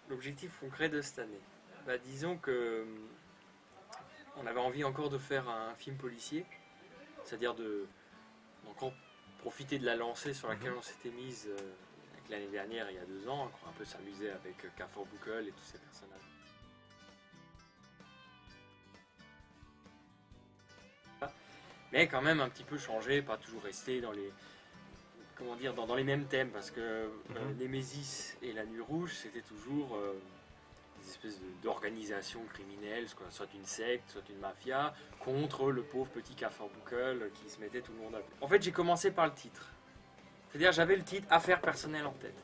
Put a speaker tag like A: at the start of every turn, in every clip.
A: L'objectif concret de cette année, disons que on avait envie encore de faire un film policier, c'est-à-dire d'encore profiter de la lancée sur laquelle on s'était mise l'année dernière, il y a 2 ans, on a un peu s'amuser avec Carrefour Buckle et tous ces personnages. Mais quand même un petit peu changer, pas toujours rester dans les, comment dire, dans les mêmes thèmes, parce que Némésis et la Nuit Rouge, c'était toujours des espèces d'organisations criminelles, soit une secte, soit une mafia, contre le pauvre petit Carrefour Buckle qui se mettait tout le monde à... En fait, j'ai commencé par le titre. C'est-à-dire, j'avais le titre Affaires personnelles en tête.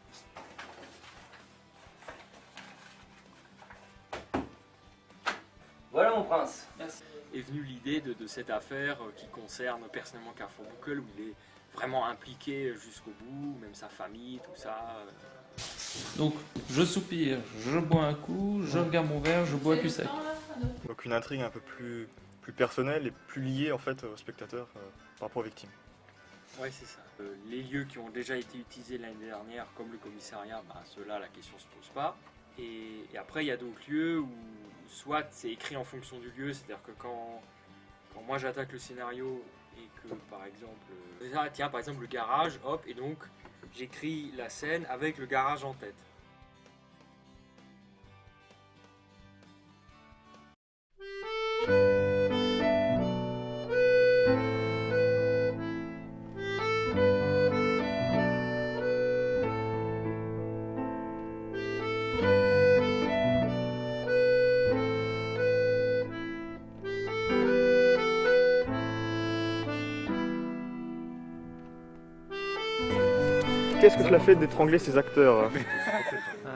B: Voilà mon prince.
A: Merci. Est venue l'idée de cette affaire qui concerne personnellement Carrefour Buckle, où il est vraiment impliqué jusqu'au bout, même sa famille, tout ça.
C: Donc, je soupire, je bois un coup, je regarde mon verre, je bois cul sec.
D: Donc une intrigue un peu plus personnelle et plus liée en fait au spectateur par rapport aux victimes.
A: Oui, c'est ça. Les lieux qui ont déjà été utilisés l'année dernière, comme le commissariat, ceux-là, la question ne se pose pas. Et après, il y a d'autres lieux où soit c'est écrit en fonction du lieu, c'est-à-dire que quand moi j'attaque le scénario et que par exemple, tiens, par exemple le garage, hop, et donc j'écris la scène avec le garage en tête.
D: Qu'est-ce que cela fait d'étrangler ces acteurs?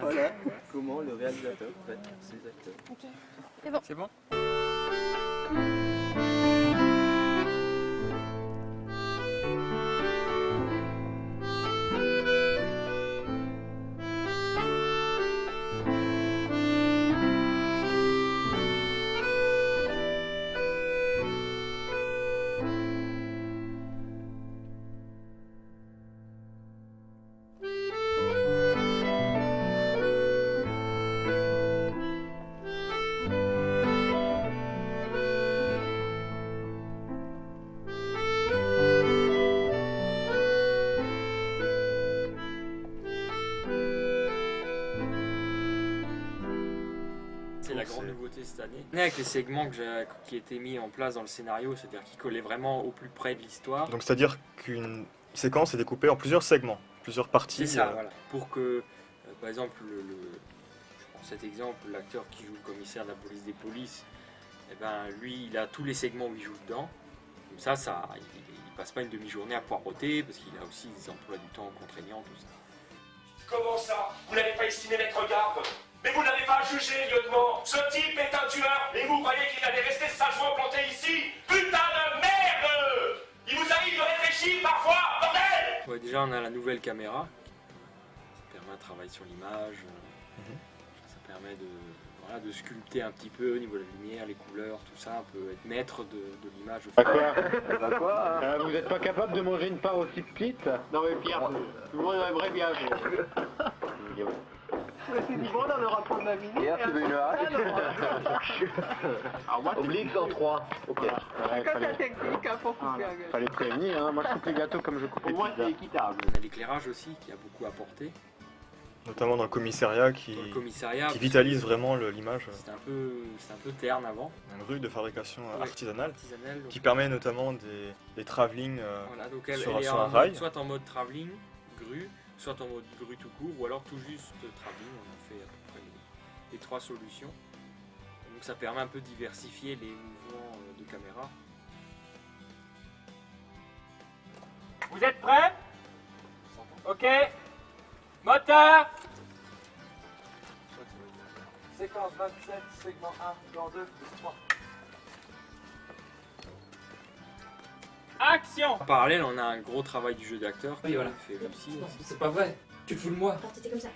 B: Voilà comment le réalisateur traite ses acteurs.
E: Ok. C'est bon.
A: C'est bon ? C'est la grande nouveauté cette année. Avec les segments qui étaient mis en place dans le scénario, c'est-à-dire qui collaient vraiment au plus près de l'histoire.
D: Donc c'est-à-dire qu'une séquence est découpée en plusieurs segments, plusieurs parties.
A: C'est ça, voilà. Pour que, par exemple, je prends cet exemple, l'acteur qui joue le commissaire de la police des polices, lui, il a tous les segments où il joue dedans. Comme ça, il passe pas une demi-journée à poireauter, parce qu'il a aussi des emplois du temps contraignants, tout ça.
F: Comment ça? Vous n'avez pas estimé mettre garde? Mais vous n'avez pas jugé, lieutenant! Ce type est un tueur! Et vous croyez qu'il allait rester sagement planté ici? Putain de merde! Il vous arrive de réfléchir parfois, bordel!
A: Ouais, déjà, on a la nouvelle caméra. Ça permet un travail sur l'image. Ça permet de sculpter un petit peu au niveau de la lumière, les couleurs, tout ça. On peut être maître de l'image.
G: Vous n'êtes pas capable de manger une part aussi petite? Non mais Pierre, tout le monde aimerait bien. C'est du bon, on aura pour ma minute. Pierre, tu veux une hache? Oblique en 3. Ok. C'est comme la technique, pour couper un gâteau. Fallait prévenir, hein. Moi je coupe les gâteaux comme je coupe les pizzas. Pour moi c'est équitable.
A: On a l'éclairage aussi qui a beaucoup apporté.
D: Notamment dans le commissariat qui vitalise vraiment l'image.
A: C'était un peu terne avant.
D: Une rue de fabrication artisanale
A: Donc
D: qui permet notamment des travelling
A: voilà, donc elle
D: sur
A: est
D: un rail.
A: Soit en mode travelling, grue, soit en mode grue tout court, ou alors tout juste travelling. On a fait à peu près les 3 solutions. Donc ça permet un peu de diversifier les mouvements de caméra.
F: Vous êtes prêts? Ok. Moteur! Séquence 27, segment 1, plan 2, 3.
C: Action!
A: En parallèle, on a un gros travail du jeu d'acteur.
C: Oui, voilà.
A: Fait Lucie.
C: Non, c'est pas vrai. Tu te fous de moi.
E: Alors t'étais comme ça.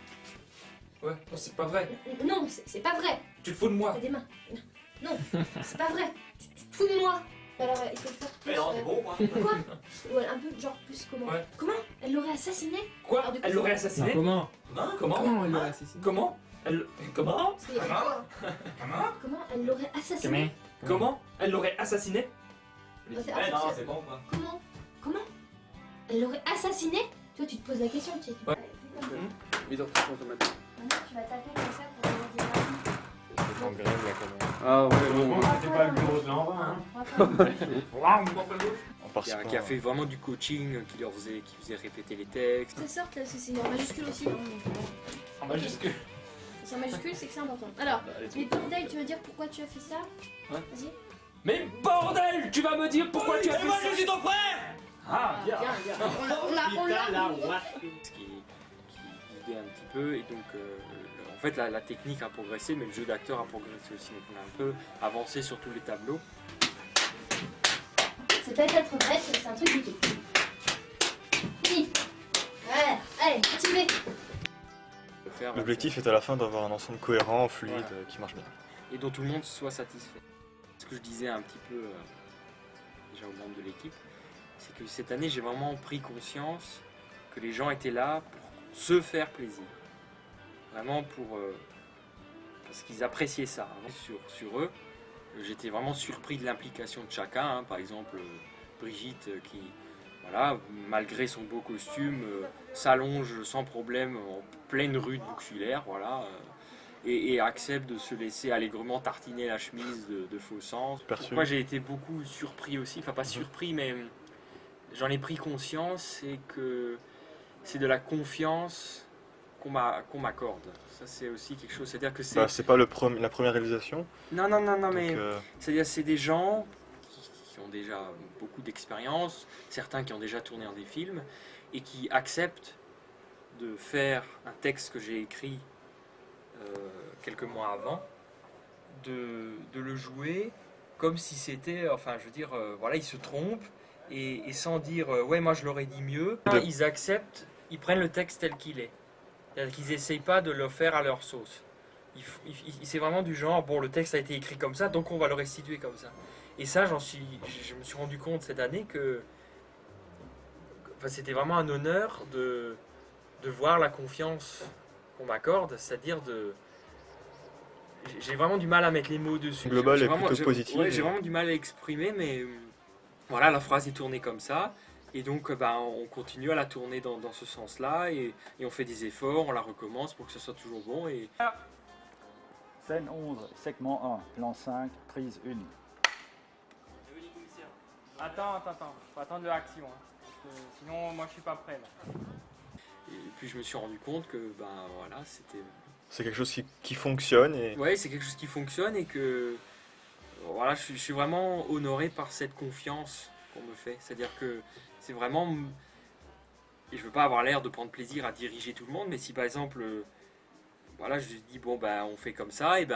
C: Ouais, non, c'est pas vrai.
E: Non, c'est pas vrai.
C: Tu te fous de moi.
E: T'as des mains. Non, c'est pas vrai. Tu te fous de moi. Alors il faut le faire plus.
F: Mais non, c'est bon, moi.
E: Quoi ouais, un peu genre plus comment.
C: Ouais.
E: Comment? Elle l'aurait assassiné?
C: Quoi?
E: Alors, du coup,
C: Elle l'aurait assassiné?
H: Comment?
C: Comment?
H: elle l'aurait assassiné?
C: Comment? Comment?
E: Parce qu'il y a quoi? Comment elle l'aurait assassiné?
C: Comment? Elle l'aurait assassiné?
E: Ah, c'est-
F: Mais
E: ah,
F: non,
E: c'est-
F: c'est bon, quoi.
E: Comment elle l'aurait assassiné? Toi tu te poses la question, tu sais.
C: Ouais.
B: Mise en pression automatique.
E: Maintenant tu vas taper comme ça pour avoir des armes.
D: C'est en grève là quand même.
B: Ah ouais, bon.
H: C'était pas le bureau de l'envoi, hein.
E: On va faire-
D: En
A: Qui
D: participant.
A: a fait vraiment du coaching, qui faisait répéter les textes.
E: Ça sort là, parce que c'est en majuscule aussi. Hein, donc,
C: En majuscule.
E: c'est en majuscule, c'est que c'est important. Alors, mais bordel, tu veux dire pourquoi tu as fait ça?
C: Ouais.
E: Vas-y.
C: Mais bordel, tu vas me dire pourquoi tu as fait ça?
F: je suis ton frère.
C: Ah, bien.
E: On l'a.
A: Ce qui guidait un petit peu. Et donc, en fait, la technique a progressé, mais le jeu d'acteur a progressé aussi. Donc, on a un peu avancé sur tous les tableaux.
E: C'est peut-être être bête, c'est un truc du tout. Oui. Ouais, allez, motivé.
A: De faire,
D: L'objectif est à la fin d'avoir un ensemble cohérent, fluide,
A: Voilà.
D: qui marche bien.
A: et dont tout le monde soit satisfait. Ce que je disais un petit peu déjà aux membres de l'équipe, c'est que cette année j'ai vraiment pris conscience que les gens étaient là pour se faire plaisir. Vraiment parce qu'ils appréciaient ça sur eux. J'étais vraiment surpris de l'implication de chacun. Hein. Par exemple, Brigitte qui, voilà, malgré son beau costume, s'allonge sans problème en pleine rue de Bouxwiller, voilà, et accepte de se laisser allègrement tartiner la chemise de faux sens.
D: Perçu.
A: Moi j'ai été beaucoup surpris aussi, enfin pas surpris, mais j'en ai pris conscience, c'est que c'est de la confiance qu'on m'accorde. Ça c'est aussi quelque chose, c'est-à-dire que c'est...
D: Bah, c'est pas la première réalisation.
A: Non,
D: Donc,
A: mais c'est-à-dire c'est des gens qui ont déjà beaucoup d'expérience, certains qui ont déjà tourné dans des films, et qui acceptent de faire un texte que j'ai écrit quelques mois avant, de le jouer comme si c'était, enfin je veux dire, voilà, ils se trompent, et sans dire ouais moi je l'aurais dit mieux, ils acceptent, ils prennent le texte tel qu'il est. C'est-à-dire qu'ils n'essayent pas de le faire à leur sauce. C'est vraiment du genre, bon le texte a été écrit comme ça, donc on va le restituer comme ça. Et ça, je me suis rendu compte cette année que enfin, c'était vraiment un honneur de voir la confiance qu'on m'accorde, c'est-à-dire de... J'ai vraiment du mal à mettre les mots dessus.
D: Le global
A: J'ai
D: est
A: vraiment-
D: plutôt
A: j'ai-
D: positif.
A: ouais, j'ai vraiment du mal à exprimer, mais voilà, la phrase est tournée comme ça. Et donc, on continue à la tourner dans ce sens-là, et on fait des efforts, on la recommence pour que ce soit toujours bon. Et
I: Scène 11, segment 1, plan 5, prise 1.
H: Attends. Faut attendre l'action. Hein. Parce que sinon, moi, je suis pas prêt, là.
A: Et puis, je me suis rendu compte que, voilà, c'était...
D: C'est quelque chose qui fonctionne et
A: Ouais, c'est quelque chose qui fonctionne, et que... Voilà, je suis vraiment honoré par cette confiance qu'on me fait. C'est-à-dire que c'est vraiment... Et je veux pas avoir l'air de prendre plaisir à diriger tout le monde, mais si par exemple... Voilà, je dis, bon, on fait comme ça, et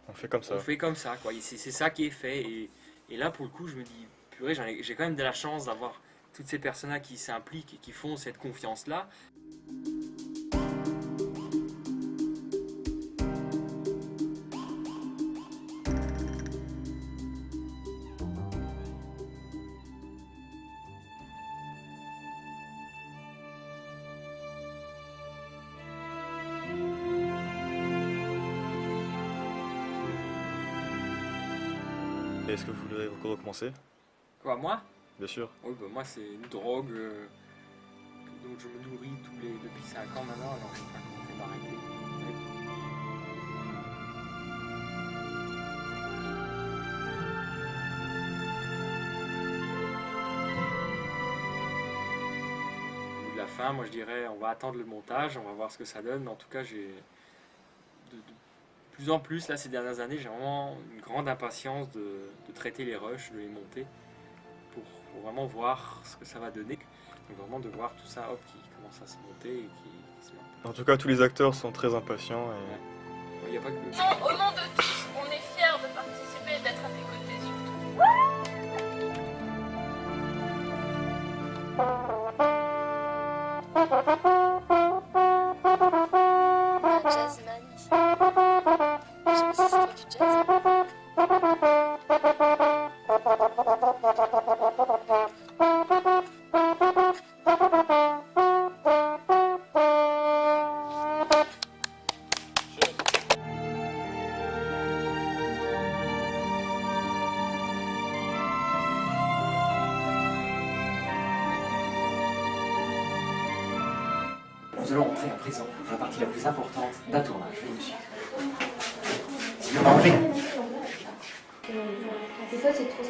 D: on fait comme ça.
A: on fait comme ça, quoi. C'est ça qui est fait. Et là, pour le coup, je me dis, purée, j'ai quand même de la chance d'avoir toutes ces personnes-là qui s'impliquent et qui font cette confiance-là.
D: Et est-ce que vous voulez encore recommencer?
A: Quoi, moi?
D: Bien sûr.
A: Oui, moi, c'est une drogue dont je me nourris depuis 5 ans maintenant, alors je sais pas comment je vais m'arrêter. Au bout de la fin, moi je dirais, on va attendre le montage, on va voir ce que ça donne, mais en tout cas, j'ai de plus en plus, là, ces dernières années, j'ai vraiment une grande impatience de traiter les rushs, de les monter, pour vraiment voir ce que ça va donner. Donc vraiment de voir tout ça, hop, qui commence à se monter et qui se monte.
D: En tout cas, tous les acteurs sont très impatients et
A: Il n'y a pas que...
J: Non, au nom de tous, on est fiers de participer et d'être à tes côtés surtout.
E: jazzman ici. Je sais pas si c'est du jazz.
J: Nous allons entrer à présent dans la partie la plus importante d'un tournage. Veuillez me suivre. C'est le manger.
E: Des fois, c'est trop.